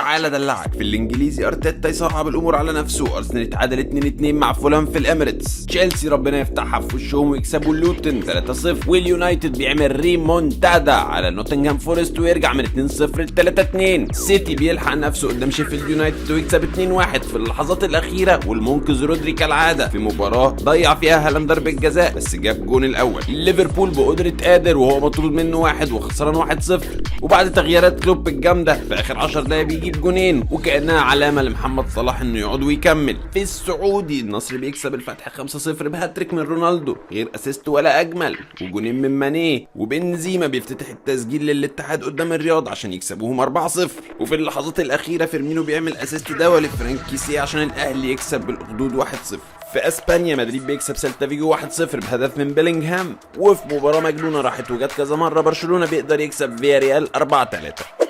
تعالى دلعك. في الانجليزي ارتيتا يصعب الامور على نفسه، ارسنال اتعادل 2-2 مع فولهام في الاميريتس، تشيلسي ربنا يفتحها في وشهم ويكسبوا اللوتن 3-0، واليونايتد بيعمل ريمونتادا على نوتنغهام فورست ويرجع من 2-0 ل 3-2. سيتي بيلحق نفسه قدام شيفيلد يونايتد ويكسب 2-1 في اللحظات الاخيره، والمنقذ رودري كالعاده في مباراه ضيع فيها هالاند ضربه جزاء بس جاب جون الاول. ليفربول بقدره قادر وهو مطرود منه 1 وخسران 1-0، وبعد تغييرات كلوب الجامده في اخر 10 دقايق بيجيب جونين وكانها علامه لمحمد صلاح انه يقعد ويكمل. في السعودي النصر بيكسب الفتح 5-0 بهاتريك من رونالدو غير اسيست ولا اجمل، وجونين من ماني، وبنزيما بيفتتح التسجيل للاتحاد قدام الرياض عشان يكسبوهم 4-0. وفي اللحظات الاخيره فيرمينو بيعمل اسيست دولي لفرانكيسي عشان الاهلي يكسب بالخدود 1-0. في اسبانيا مدريد بيكسب سيلتا فيجو 1-0 بهدف من بيلينغهام. وفي مباراه مجنونه راحت وجت كذا مره برشلونه بيقدر يكسب فياريال 4-3.